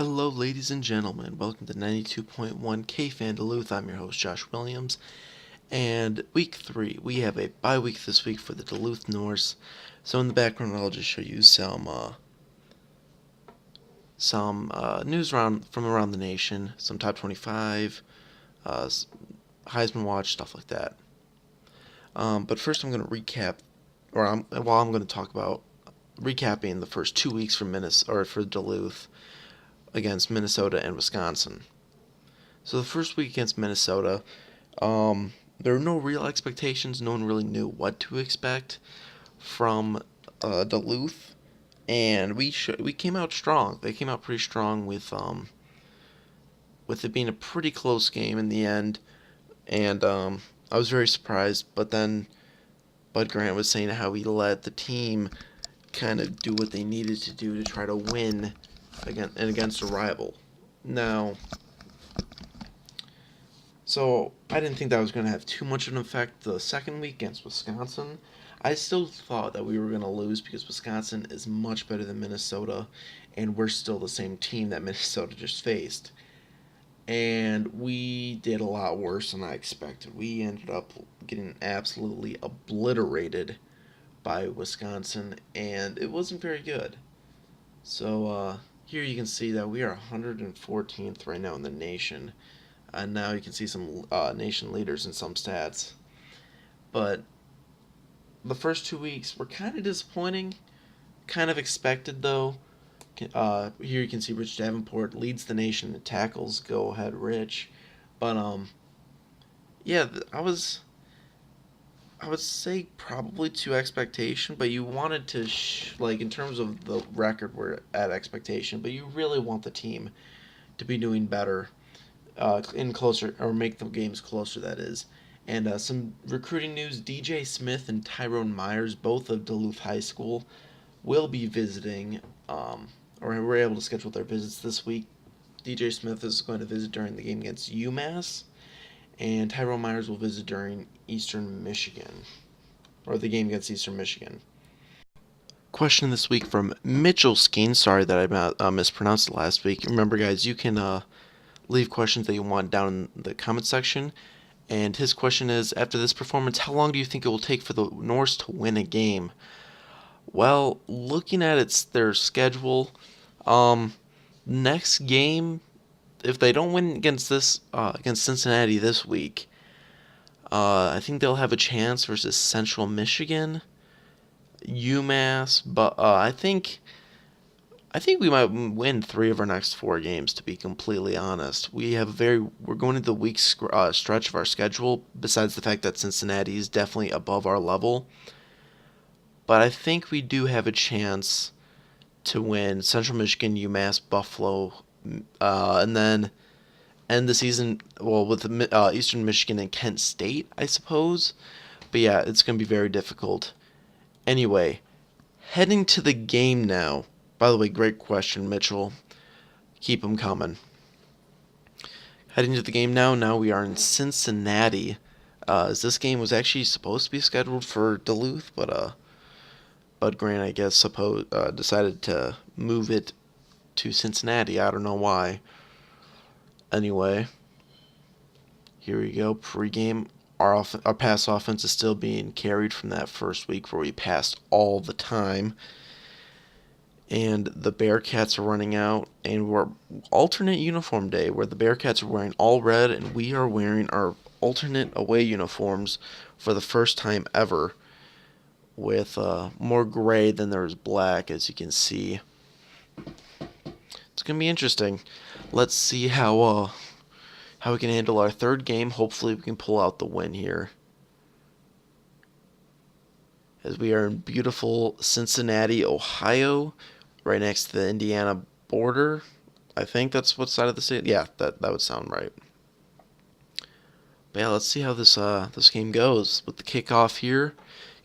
Hello, ladies and gentlemen. Welcome to 92.1 K-Fan Duluth. I'm your host, Josh Williams. And week 3, we have a bye week this week for the Duluth Norse. So in the background, I'll just show you some news from around the nation, some top 25, Heisman Watch, stuff like that. But first, I'm going to recap, I'm going to talk about recapping the first 2 weeks for Duluth against Minnesota and Wisconsin. So the first week against Minnesota, there were no real expectations. No one really knew what to expect from Duluth, and we came out strong. They came out pretty strong with it being a pretty close game in the end, and I was very surprised. But then Bud Grant was saying how he let the team kind of do what they needed to do to try to win against a rival. Now, so I didn't think that was going to have too much of an effect the second week against Wisconsin. I still thought that we were going to lose because Wisconsin is much better than Minnesota, and we're still the same team that Minnesota just faced. And we did a lot worse than I expected. We ended up getting absolutely obliterated by Wisconsin, and it wasn't very good. So here you can see that we are 114th right now in the nation. And now you can see some nation leaders in some stats. But the first 2 weeks were kind of disappointing. Kind of expected, though. Here you can see Rich Davenport leads the nation in tackles. Go ahead, Rich. But, yeah, I would say probably to expectation, but you wanted to, in terms of the record, we're at expectation, but you really want the team to be doing better in closer, or make the games closer, that is. And some recruiting news, DJ Smith and Tyrone Myers, both of Duluth High School, will be visiting, or we're able to schedule their visits this week. DJ Smith is going to visit during the game against UMass, and Tyrone Myers will visit during Eastern Michigan, or the game against Eastern Michigan. Question this week from Mitchell Skeen. Sorry that I mispronounced it last week. Remember, guys, you can leave questions that you want down in the comment section. And his question is, after this performance, how long do you think it will take for the Norse to win a game? Well, looking at their schedule, next game, if they don't win against Cincinnati this week, I think they'll have a chance versus Central Michigan, UMass, but I think we might win 3 of our next 4 games, to be completely honest. We're going into the weak stretch of our schedule, besides the fact that Cincinnati is definitely above our level. But I think we do have a chance to win Central Michigan, UMass, Buffalo, and then end the season, with Eastern Michigan and Kent State, I suppose. But yeah, it's going to be very difficult. Anyway, heading to the game now. By the way, great question, Mitchell. Keep them coming. Heading to the game now. Now we are in Cincinnati. As this game was actually supposed to be scheduled for Duluth, but Bud Grant, I guess, decided to move it to Cincinnati. I don't know why. Anyway, here we go. Pre-game. Our pass offense is still being carried from that first week where we passed all the time. And the Bearcats are running out, and we're alternate uniform day, where the Bearcats are wearing all red, and we are wearing our alternate away uniforms for the first time ever, with more gray than there is black, as you can see. It's going to be interesting. Let's see how we can handle our third game. Hopefully we can pull out the win here, as we are in beautiful Cincinnati, Ohio, right next to the Indiana border. I think that's what side of the state. Yeah, that would sound right. But yeah, let's see how this game goes. With the kickoff here,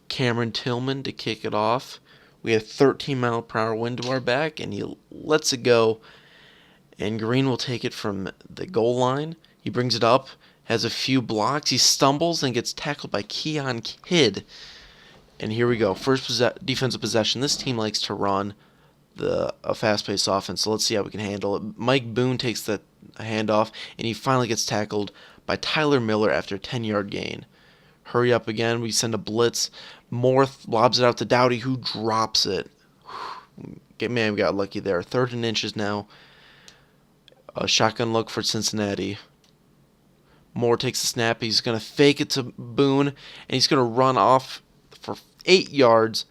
Cameron Tillman to kick it off. We have 13-mile-per-hour wind to our back, and he lets it go. And Green will take it from the goal line. He brings it up, has a few blocks. He stumbles and gets tackled by Keon Kidd. And here we go. First defensive possession. This team likes to run. a fast-paced offense. So let's see how we can handle it. Mike Boone takes the handoff, and he finally gets tackled by Tyler Miller after a 10-yard gain. Hurry up again. We send a blitz. Moore lobs it out to Dowdy, who drops it. Man, we got lucky there. 3rd and inches now. A shotgun look for Cincinnati. Moore takes the snap. He's going to fake it to Boone, and he's going to run off for 8 yards,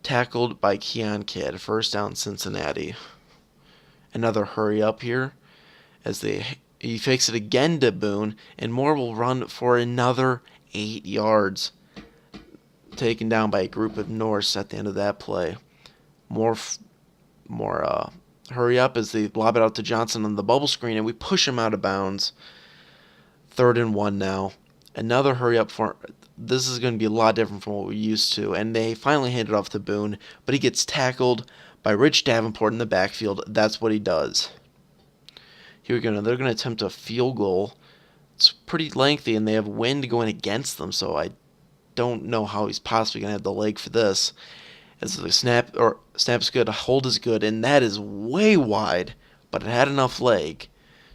tackled by Keon Kidd. 1st down, Cincinnati. Another hurry up here as he fakes it again to Boone, and Moore will run for another 8 yards, taken down by a group of Norse at the end of that play. More hurry up as they lob it out to Johnson on the bubble screen, and we push him out of bounds. 3rd and 1 now. Another hurry up for this is going to be a lot different from what we're used to, and they finally hand it off to Boone, but he gets tackled by Rich Davenport in the backfield. That's what he does. Here we go. Now they're going to attempt a field goal. It's pretty lengthy, and they have wind going against them, so I don't know how he's possibly going to have the leg for this. As the snap's good, hold is good, and that is way wide, but it had enough leg.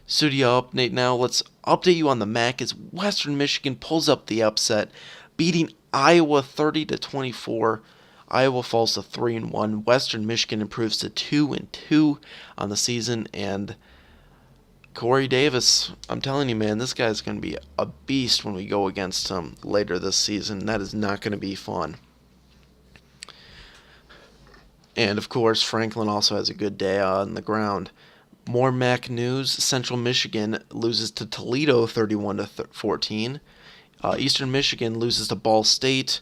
Studio update now. Let's update you on the MAC as Western Michigan pulls up the upset, beating Iowa 30-24. Iowa falls to 3-1. Western Michigan improves to 2-2 on the season, and Corey Davis, I'm telling you, man, this guy's going to be a beast when we go against him later this season. That is not going to be fun. And, of course, Franklin also has a good day on the ground. More MAC news. Central Michigan loses to Toledo 31-14. Eastern Michigan loses to Ball State.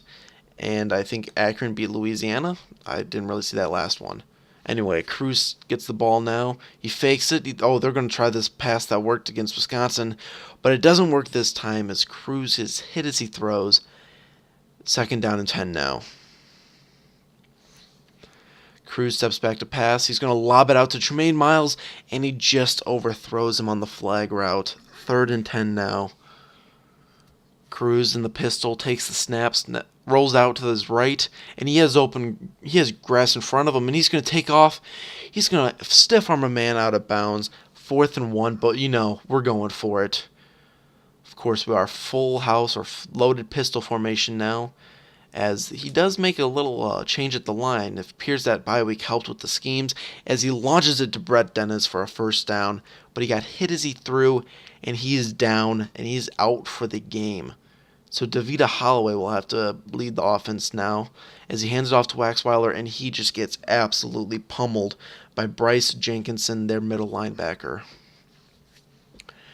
And I think Akron beat Louisiana. I didn't really see that last one. Anyway, Cruz gets the ball now. He fakes it. They're going to try this pass that worked against Wisconsin. But it doesn't work this time as Cruz is hit as he throws. 2nd down and 10 now. Cruz steps back to pass. He's going to lob it out to Tremaine Miles, and he just overthrows him on the flag route. 3rd and 10 now. Cruz in the pistol takes the snaps, rolls out to his right, and he has grass in front of him, and he's going to take off. He's going to stiff arm a man out of bounds. 4th and 1, but we're going for it. Of course, we are full house or loaded pistol formation now, as he does make a little change at the line. It appears that bye week helped with the schemes as he launches it to Brett Dennis for a 1st down, but he got hit as he threw, and he is down, and he's out for the game. So DeVita Holloway will have to lead the offense now as he hands it off to Waxweiler, and he just gets absolutely pummeled by Bryce Jenkinson, their middle linebacker.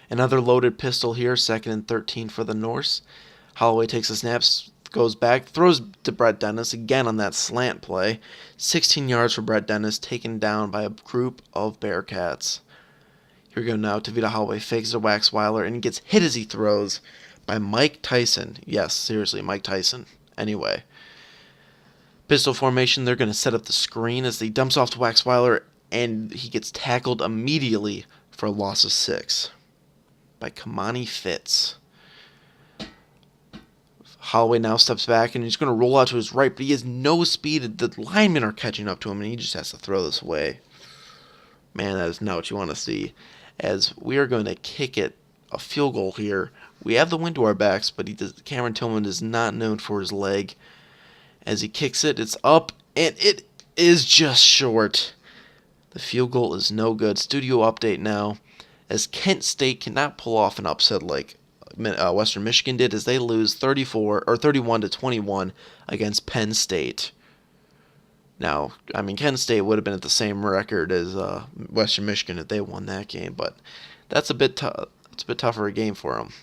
Another loaded pistol here, 2nd and 13 for the Norse. Holloway takes the snaps, goes back, throws to Brett Dennis again on that slant play. 16 yards for Brett Dennis, taken down by a group of Bearcats. Here we go now. Tavita Holloway fakes a Waxweiler and gets hit as he throws by Mike Tyson. Yes, seriously, Mike Tyson. Anyway. Pistol formation, they're going to set up the screen as he dumps off to Waxweiler, and he gets tackled immediately for a loss of 6 by Kamani Fitz. Holloway now steps back, and he's going to roll out to his right, but he has no speed. The linemen are catching up to him, and he just has to throw this away. Man, that is not what you want to see. As we are going to kick it, a field goal here. We have the wind to our backs, but Cameron Tillman is not known for his leg. As he kicks it, it's up, and it is just short. The field goal is no good. Studio update now, as Kent State cannot pull off an upset like Western Michigan did, as they lose 31-21 against Penn State. Now, Kent State would have been at the same record as Western Michigan if they won that game, but that's a bit tougher a game for them.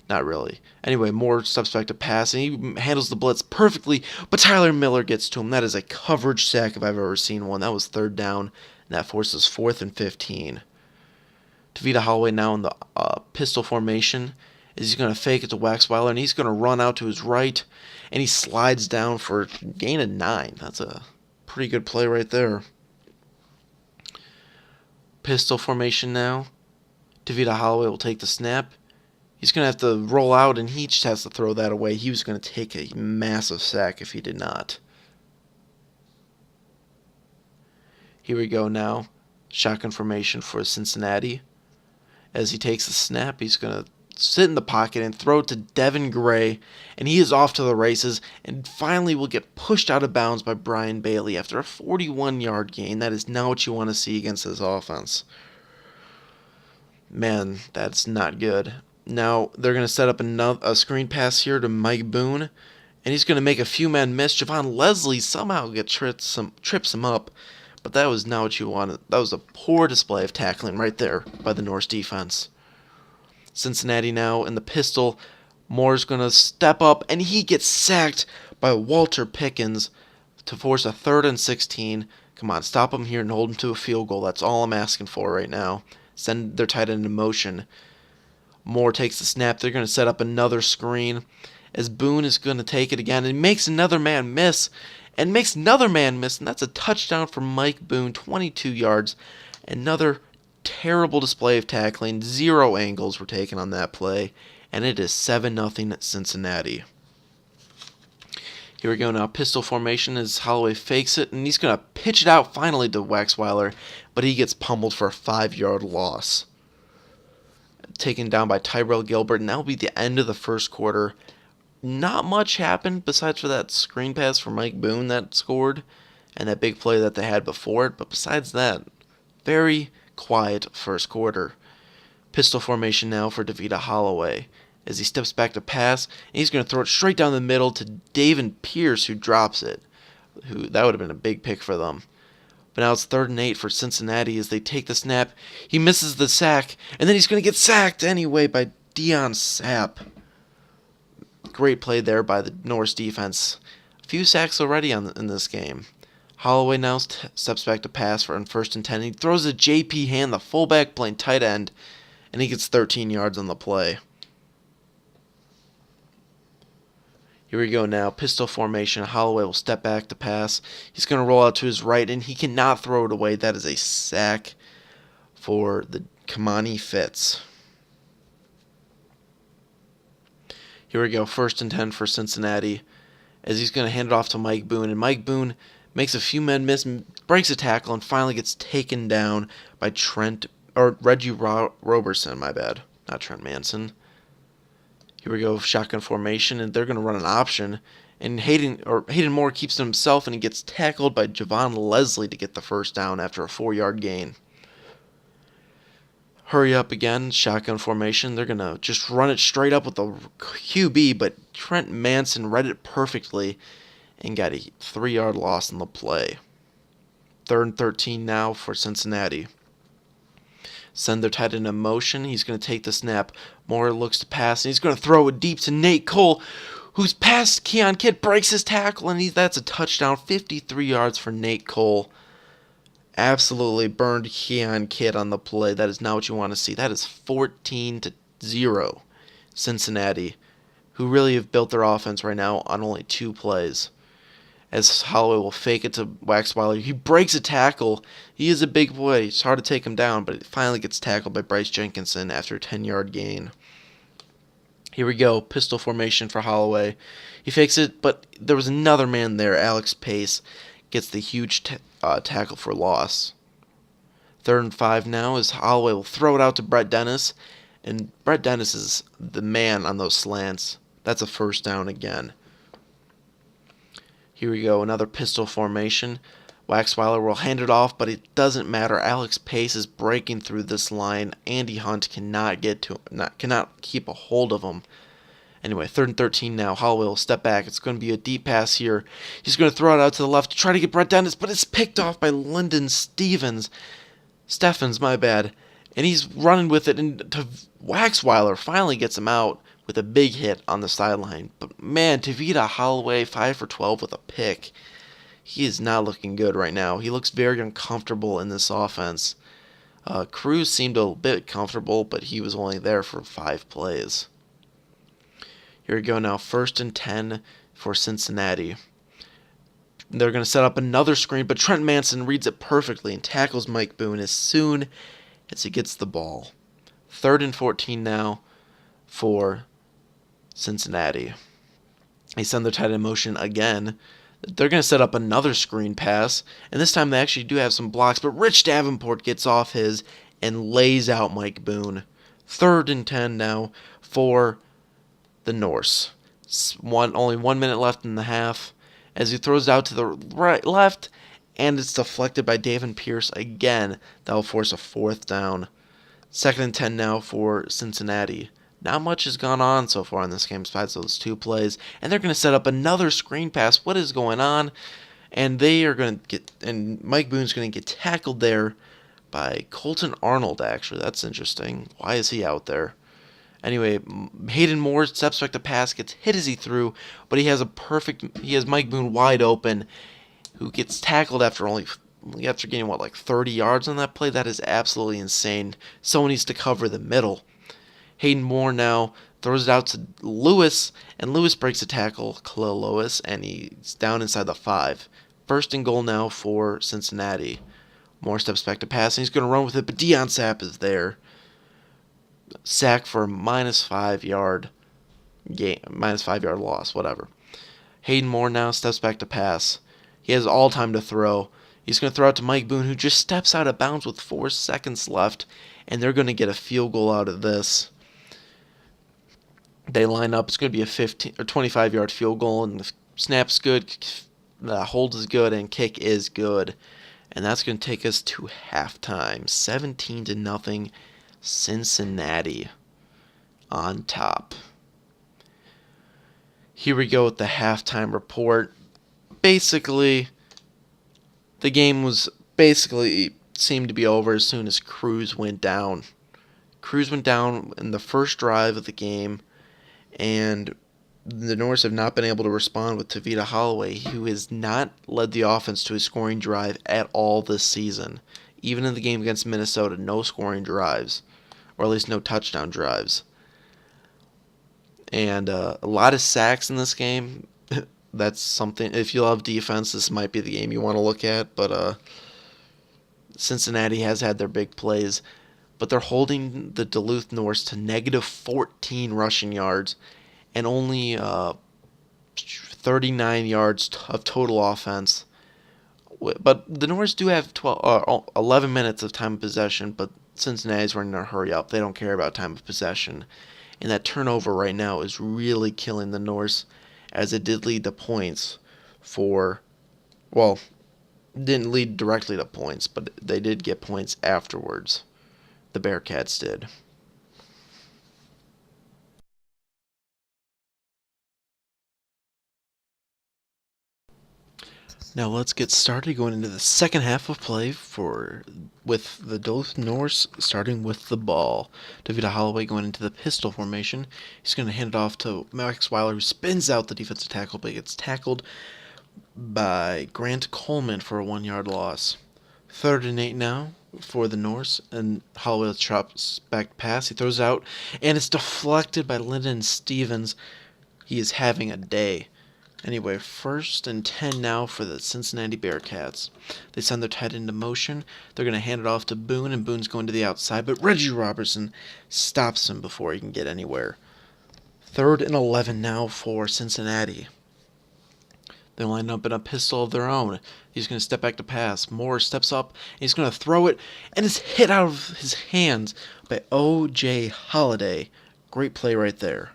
Not really. Anyway, Moore steps back to pass, and he handles the blitz perfectly, but Tyler Miller gets to him. That is a coverage sack if I've ever seen one. That was 3rd down, and that forces 4th and 15. Tavita Holloway now in the pistol formation. He's going to fake it to Waxweiler, and he's going to run out to his right, and he slides down for a gain of 9. That's a pretty good play right there. Pistol formation now. Tavita Holloway will take the snap. He's going to have to roll out, and he just has to throw that away. He was going to take a massive sack if he did not. Here we go now. Shotgun formation for Cincinnati. As he takes the snap, he's going to sit in the pocket and throw it to Devin Gray, and he is off to the races and finally will get pushed out of bounds by Brian Bailey after a 41-yard gain. That is not what you want to see against this offense. Man, that's not good. Now they're going to set up a screen pass here to Mike Boone, and he's going to make a few men miss. Javon Leslie somehow trips him up, but that was not what you wanted. That was a poor display of tackling right there by the Norse defense. Cincinnati now in the pistol. Moore's going to step up, and he gets sacked by Walter Pickens to force a 3rd and 16. Come on, stop him here and hold him to a field goal. That's all I'm asking for right now. Send their tight end in motion. Moore takes the snap. They're going to set up another screen as Boone is going to take it again and makes another man miss. And that's a touchdown for Mike Boone, 22 yards. Another terrible display of tackling. 0 angles were taken on that play, and it is 7-0 Cincinnati. Here we go now. Pistol formation as Holloway fakes it, and he's going to pitch it out finally to Waxweiler, but he gets pummeled for a 5-yard loss. Taken down by Tyrell Gilbert, and that will be the end of the first quarter. Not much happened besides for that screen pass for Mike Boone that scored and that big play that they had before it, but besides that, very quiet first quarter. Pistol formation now for DeVita Holloway as he steps back to pass, and he's going to throw it straight down the middle to David Pierce, who drops it. That would have been a big pick for them. But now it's 3rd and 8 for Cincinnati as they take the snap. He misses the sack, and then he's going to get sacked anyway by Dion Sapp. Great play there by the Norse defense. A few sacks already in this game. Holloway now steps back to pass for on 1st and 10. He throws a J.P. Hand, the fullback playing tight end, and he gets 13 yards on the play. Here we go now. Pistol formation. Holloway will step back to pass. He's going to roll out to his right, and he cannot throw it away. That is a sack for the Kamani Fitz. Here we go. 1st and 10 for Cincinnati as he's going to hand it off to Mike Boone, and Mike Boone makes a few men miss, breaks a tackle, and finally gets taken down by Reggie Roberson, my bad. Not Trent Manson. Here we go, shotgun formation, and they're going to run an option. And Hayden Moore keeps to himself, and he gets tackled by Javon Leslie to get the first down after a 4-yard gain. Hurry up again, shotgun formation. They're going to just run it straight up with the QB, but Trent Manson read it perfectly and got a 3-yard loss in the play. 3rd and 13 now for Cincinnati. Send their tight end in motion. He's going to take the snap. Moore looks to pass, and he's going to throw it deep to Nate Cole, who's past Keon Kidd, breaks his tackle, and that's a touchdown. 53 yards for Nate Cole. Absolutely burned Keon Kidd on the play. That is not what you want to see. That is 14-0 Cincinnati, who really have built their offense right now on only 2 plays. As Holloway will fake it to Waxweiler. He breaks a tackle. He is a big boy. It's hard to take him down, but it finally gets tackled by Bryce Jenkinson after a 10-yard gain. Here we go. Pistol formation for Holloway. He fakes it, but there was another man there. Alex Pace gets the huge tackle for loss. 3rd and 5 now as Holloway will throw it out to Brett Dennis, and Brett Dennis is the man on those slants. That's a first down again. Here we go, another pistol formation. Waxweiler will hand it off, but it doesn't matter. Alex Pace is breaking through this line. Andy Hunt cannot keep a hold of him. Anyway, 3rd and 13 now. Holloway will step back. It's going to be a deep pass here. He's going to throw it out to the left to try to get Brett Dennis, but it's picked off by Lyndon Steffens, my bad. And he's running with it, and Waxweiler finally gets him out with a big hit on the sideline. But man, Tavita Holloway, 5 for 12 with a pick. He is not looking good right now. He looks very uncomfortable in this offense. Cruz seemed a bit comfortable, but he was only there for 5 plays. Here we go now, 1st and 10 for Cincinnati. They're going to set up another screen, but Trent Manson reads it perfectly and tackles Mike Boone as soon as he gets the ball. 3rd and 14 now for Cincinnati. They send their tight end in motion again. They're going to set up another screen pass, and this time they actually do have some blocks, but Rich Davenport gets off his and lays out Mike Boone. 3rd and 10 now for the Norse. Only 1 minute left in the half as he throws it out to the left, and it's deflected by David Pierce again. That will force a 4th down. 2nd and 10 now for Cincinnati. Not much has gone on so far in this game besides those 2 plays, and they're going to set up another screen pass. What is going on? And they are going to and Mike Boone's going to get tackled there by Colton Arnold, actually. That's interesting. Why is he out there? Anyway, Hayden Moore steps back to pass, gets hit as he threw, but he has Mike Boone wide open, who gets tackled after getting, like 30 yards on that play. That is absolutely insane. Someone needs to cover the middle. Hayden Moore now throws it out to Lewis, and Lewis breaks a tackle, Khalil Lewis, and he's down inside the 5. 1st and goal now for Cincinnati. Moore steps back to pass, and he's going to run with it, but Deion Sapp is there. Sack for a -5 yard game, -5 yard loss, whatever. Hayden Moore now steps back to pass. He has all time to throw. He's going to throw out to Mike Boone, who just steps out of bounds with 4 seconds left, and they're going to get a field goal out of this. They line up. It's going to be a 15 or 25-yard field goal, and the snap's good, the hold is good, and kick is good. And that's going to take us to halftime. 17-0, Cincinnati on top. Here we go with the halftime report. Basically, the game seemed to be over as soon as Cruz went down. Cruz went down in the first drive of the game, and the Norse have not been able to respond with Tavita Holloway, who has not led the offense to a scoring drive at all this season. Even in the game against Minnesota, no scoring drives, or at least no touchdown drives. And a lot of sacks in this game. That's something, if you love defense, this might be the game you want to look at. But Cincinnati has had their big plays, but they're holding the Duluth Norse to -14 rushing yards and only 39 yards of total offense. But the Norse do have 11 minutes of time of possession, but Cincinnati's running a hurry up. They don't care about time of possession. And that turnover right now is really killing the Norse, as it did lead to points didn't lead directly to points, but they did get points afterwards. The Bearcats did. Now let's get started going into the second half of play with the Duluth Norse starting with the ball. Davida Holloway going into the pistol formation. He's going to hand it off to Max Weiler, who spins out the defensive tackle, but gets tackled by Grant Coleman for a 1-yard loss. 3rd and 8 now for the Norse, and Holloway chops back pass. He throws out, and it's deflected by Lyndon Stevens. He is having a day. Anyway, 1st and 10 now for the Cincinnati Bearcats. They send their tight end into motion. They're going to hand it off to Boone, and Boone's going to the outside, but Reggie Robertson stops him before he can get anywhere. 3rd and 11 now for Cincinnati. They line up in a pistol of their own. He's going to step back to pass. Moore steps up, and he's going to throw it, and it's hit out of his hands by O.J. Holiday. Great play right there.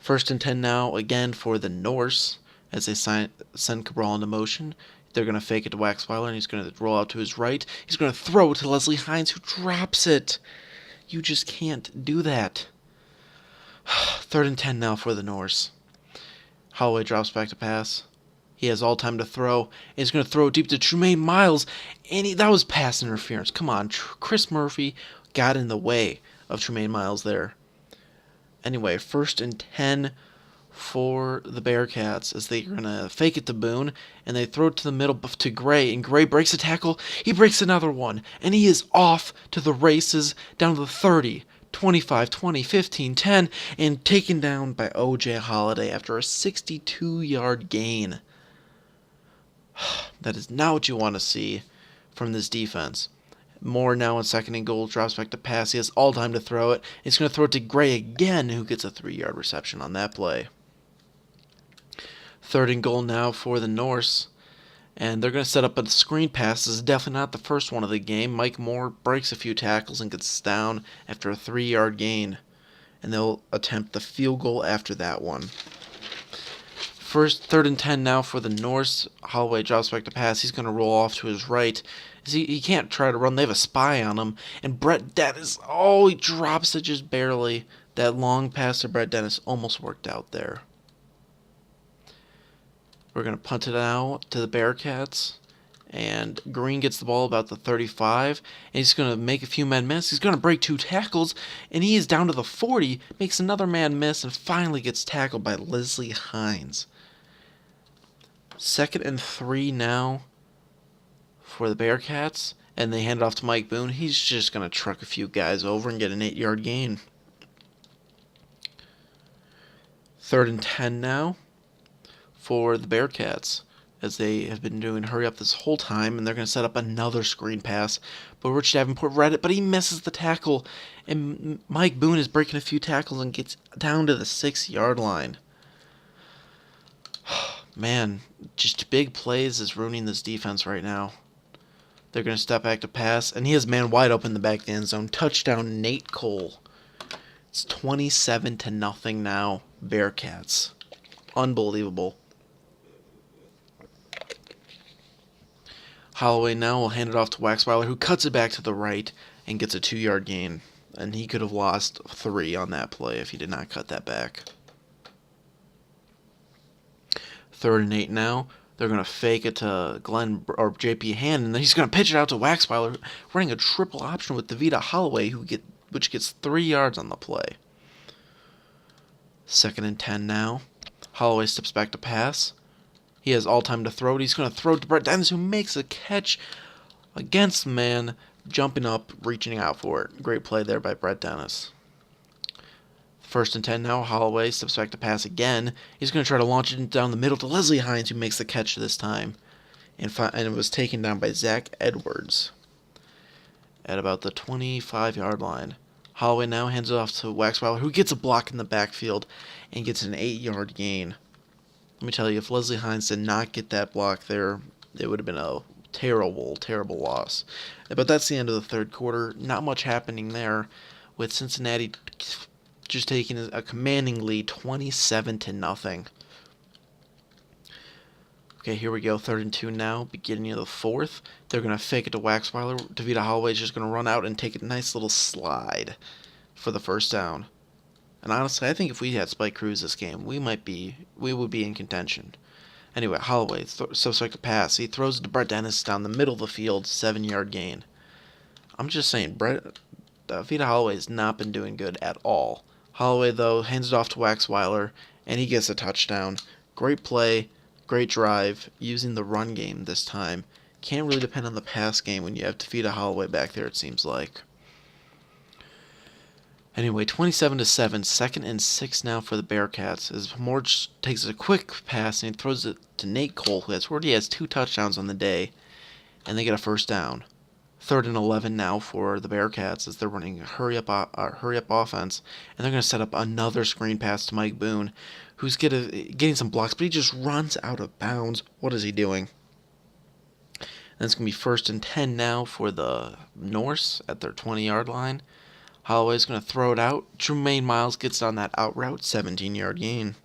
1st and 10 now, again for the Norse, as they send Cabral into motion. They're going to fake it to Waxweiler, and he's going to roll out to his right. He's going to throw it to Leslie Hines, who drops it. You just can't do that. 3rd and 10 now for the Norse. Holloway drops back to pass. He has all time to throw. And he's going to throw it deep to Trumaine Miles, and that was pass interference. Come on, Chris Murphy got in the way of Trumaine Miles there. Anyway, 1st and 10 for the Bearcats, as they're going to fake it to Boone, and they throw it to the middle to Gray, and Gray breaks a tackle. He breaks another one, and he is off to the races down to the 30, 25, 20, 15, 10, and taken down by O.J. Holiday after a 62-yard gain. That is not what you want to see from this defense. Moore now in 2nd and goal, drops back to pass. He has all time to throw it. He's going to throw it to Gray again, who gets a 3-yard reception on that play. Third and goal now for the Norse. And they're going to set up a screen pass. This is definitely not the first one of the game. Mike Moore breaks a few tackles and gets down after a 3-yard gain. And they'll attempt the field goal after that one. Third and 10 now for the Norse. Holloway drops back to pass. He's going to roll off to his right. He can't try to run. They have a spy on him. And Brett Dennis, he drops it just barely. That long pass to Brett Dennis almost worked out there. We're going to punt it out to the Bearcats. And Green gets the ball about the 35. And he's going to make a few men miss. He's going to break 2 tackles. And he is down to the 40. Makes another man miss. And finally gets tackled by Leslie Hines. 2nd and 3 now for the Bearcats. And they hand it off to Mike Boone. He's just going to truck a few guys over and get an 8-yard gain. 3rd and 10 now for the Bearcats, as they have been doing hurry up this whole time, and they're going to set up another screen pass. But Rich Davenport read it, but he misses the tackle, and Mike Boone is breaking a few tackles and gets down to the 6-yard line. Man, just big plays is ruining this defense right now. They're going to step back to pass, and he has man wide open in the back of the end zone. Touchdown, Nate Cole. It's 27-0 now, Bearcats. Unbelievable. Holloway now will hand it off to Waxweiler, who cuts it back to the right and gets a 2-yard gain. And he could have lost 3 on that play if he did not cut that back. 3rd and 8 now. They're going to fake it to Glenn or JP Hand, and then he's going to pitch it out to Waxweiler, running a triple option with Davida Holloway, which gets 3 yards on the play. 2nd and 10 now. Holloway steps back to pass. He has all time to throw it. He's going to throw it to Brett Dennis, who makes a catch against man, jumping up, reaching out for it. Great play there by Brett Dennis. 1st and 10 now. Holloway steps back to pass again. He's going to try to launch it down the middle to Leslie Hines, who makes the catch this time. And it was taken down by Zach Edwards at about the 25-yard line. Holloway now hands it off to Waxweiler, who gets a block in the backfield and gets an 8-yard gain. Let me tell you, if Leslie Hines did not get that block there, it would have been a terrible, terrible loss. But that's the end of the 3rd quarter. Not much happening there, with Cincinnati just taking a commanding lead, 27-0. Okay, here we go, 3rd and 2 now, beginning of the 4th. They're going to fake it to Waxweiler. Davida Holloway is just going to run out and take a nice little slide for the 1st down. And honestly, I think if we had Spike Cruz this game, we would be in contention. Anyway, Holloway steps back to pass. He throws it to Brett Dennis down the middle of the field, 7-yard gain. I'm just saying, Davida Holloway has not been doing good at all. Holloway, though, hands it off to Waxweiler, and he gets a touchdown. Great play, great drive, using the run game this time. Can't really depend on the pass game when you have Davida Holloway back there, it seems like. Anyway, 27-7, 2nd and 6 now for the Bearcats, as Moore takes a quick pass and he throws it to Nate Cole, who already has 2 touchdowns on the day, and they get a 1st down. 3rd and 11 now for the Bearcats, as they're running a hurry-up offense, and they're going to set up another screen pass to Mike Boone, who's getting some blocks, but he just runs out of bounds. What is he doing? And it's going to be 1st and 10 now for the Norse at their 20-yard line. Holloway's going to throw it out. Tremaine Miles gets on that out route, 17-yard gain.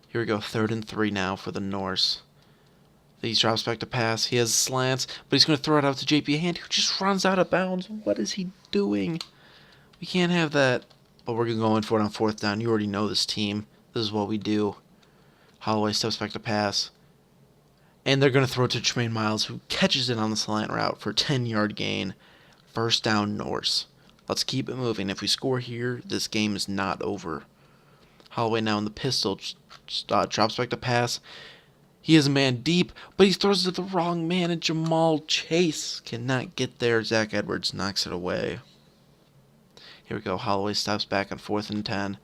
Here we go, 3rd and 3 now for the Norse. He drops back to pass. He has slants, but he's going to throw it out to JP Hand, who just runs out of bounds. What is he doing? We can't have that. But we're going to go in for it on 4th down. You already know this team. This is what we do. Holloway steps back to pass. And they're going to throw it to Tremaine Miles, who catches it on the slant route for a 10-yard gain. 1st down, Norse. Let's keep it moving. If we score here, this game is not over. Holloway now in the pistol, drops back to pass. He is a man deep, but he throws it to the wrong man, and Jamal Chase cannot get there. Zach Edwards knocks it away. Here we go. Holloway stops back on 4th and 10.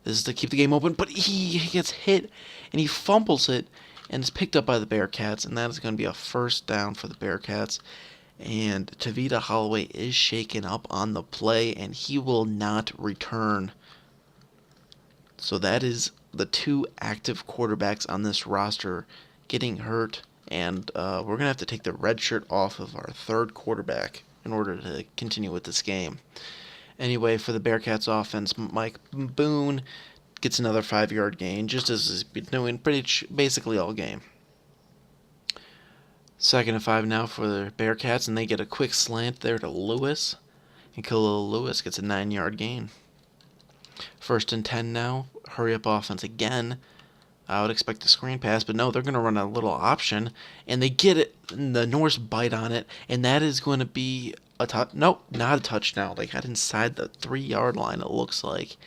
This is to keep the game open, but he gets hit, and he fumbles it, and it's picked up by the Bearcats, and that is going to be a 1st down for the Bearcats. And Davida Holloway is shaken up on the play, and he will not return. So that is the two active quarterbacks on this roster getting hurt, and we're going to have to take the red shirt off of our third quarterback in order to continue with this game. Anyway, for the Bearcats offense, Mike Boone gets another 5-yard gain, just as he's been doing basically all game. 2nd and 5 now for the Bearcats, and they get a quick slant there to Lewis. And Khalil Lewis gets a 9-yard gain. 1st and 10 now. Hurry up offense again. I would expect a screen pass, but no, they're going to run a little option, and they get it. And the Norse bite on it, and that is going to be nope, not a touchdown. They got inside the 3-yard line, it looks like.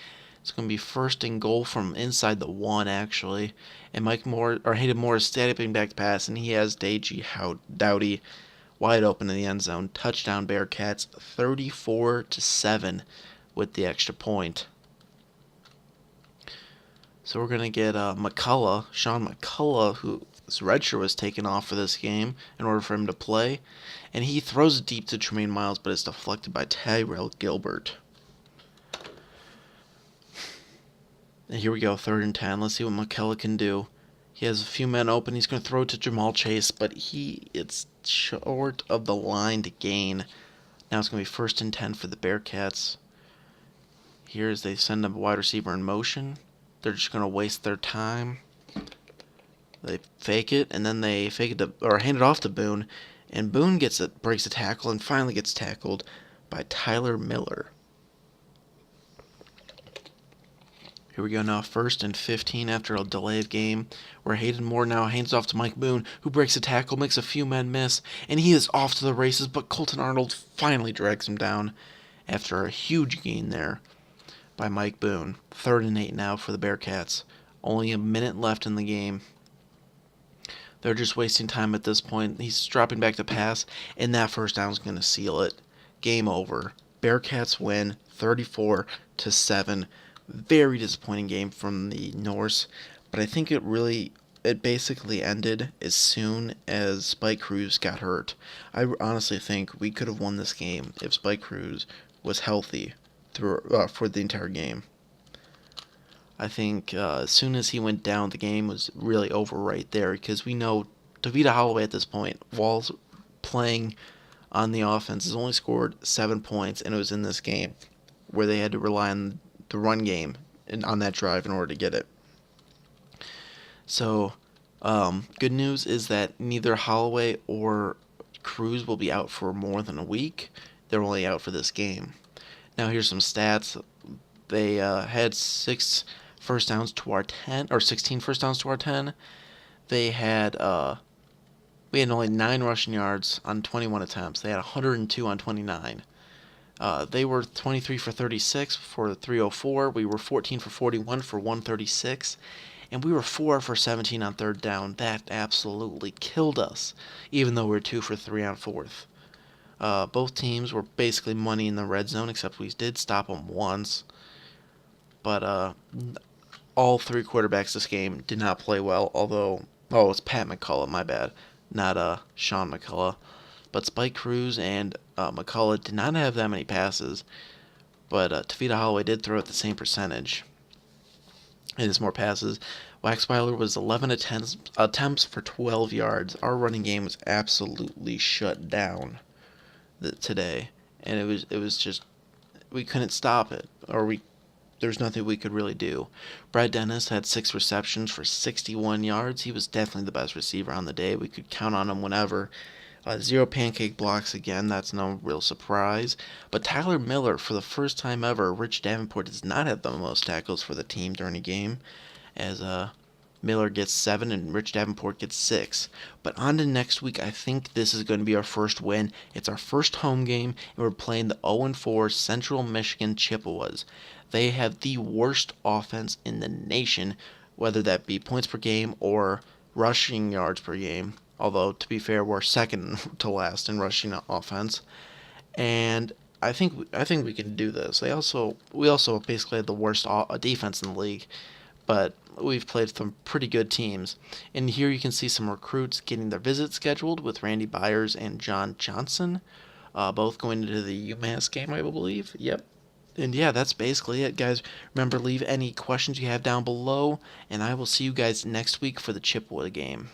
It's going to be 1st and goal from inside the 1, actually. And Hayden Moore is stepping back to pass, and he has Deji Dowdy wide open in the end zone. Touchdown Bearcats, 34-7 with the extra point. So we're going to get Sean McCullough, whose redshirt was taken off for this game in order for him to play. And he throws it deep to Tremaine Miles, but it's deflected by Tyrell Gilbert. And here we go, 3rd and 10. Let's see what McCullough can do. He has a few men open. He's going to throw it to Jamal Chase, but it's short of the line to gain. Now it's going to be 1st and 10 for the Bearcats. Here as they send a wide receiver in motion. They're just going to waste their time. They fake it, and then they hand it off to Boone. And Boone breaks a tackle, and finally gets tackled by Tyler Miller. Here we go now, 1st and 15 after a delay of game, where Hayden Moore now hands off to Mike Boone, who breaks a tackle, makes a few men miss, and he is off to the races, but Colton Arnold finally drags him down after a huge gain there by Mike Boone. 3rd and 8 now for the Bearcats. Only a minute left in the game. They're just wasting time at this point. He's dropping back to pass, and that first down is going to seal it. Game over. Bearcats win 34-7. Very disappointing game from the Norse, but I think it basically ended as soon as Spike Cruz got hurt. I honestly think we could have won this game if Spike Cruz was healthy for the entire game. I think as soon as he went down, the game was really over right there, because we know Tavita Holloway at this point, while playing on the offense, has only scored 7 points, and it was in this game where they had to rely on the run game on that drive in order to get it. So, good news is that neither Holloway or Cruz will be out for more than a week. They're only out for this game. Now here's some stats. They had 16 first downs to our 10. We had only 9 rushing yards on 21 attempts. They had 102 on 29. They were 23 for 36 for 304. We were 14 for 41 for 136. And we were 4 for 17 on 3rd down. That absolutely killed us, even though we were 2 for 3 on 4th. Both teams were basically money in the red zone, except we did stop them once. But all 3 quarterbacks this game did not play well, although... Oh, it's Pat McCullough, my bad. Not Sean McCullough. But Spike Cruz and McCullough did not have that many passes. But Tavita Holloway did throw at the same percentage. It is more passes. Waxweiler was 11 attempts for 12 yards. Our running game was absolutely shut down today. And it was just... We couldn't stop it. There's nothing we could really do. Brad Dennis had 6 receptions for 61 yards. He was definitely the best receiver on the day. We could count on him whenever. 0 pancake blocks again. That's no real surprise. But Tyler Miller, for the first time ever, Rich Davenport does not have the most tackles for the team during a game, as Miller gets 7 and Rich Davenport gets 6. But on to next week, I think this is going to be our first win. It's our first home game, and we're playing the 0-4 Central Michigan Chippewas. They have the worst offense in the nation, whether that be points per game or rushing yards per game. Although, to be fair, we're second to last in rushing offense. And I think we can do this. We also basically had the worst defense in the league. But we've played some pretty good teams. And here you can see some recruits getting their visits scheduled with Randy Byers and John Johnson. Both going into the UMass game, I believe. Yep. And yeah, that's basically it, guys. Remember, leave any questions you have down below, and I will see you guys next week for the Chipwood game.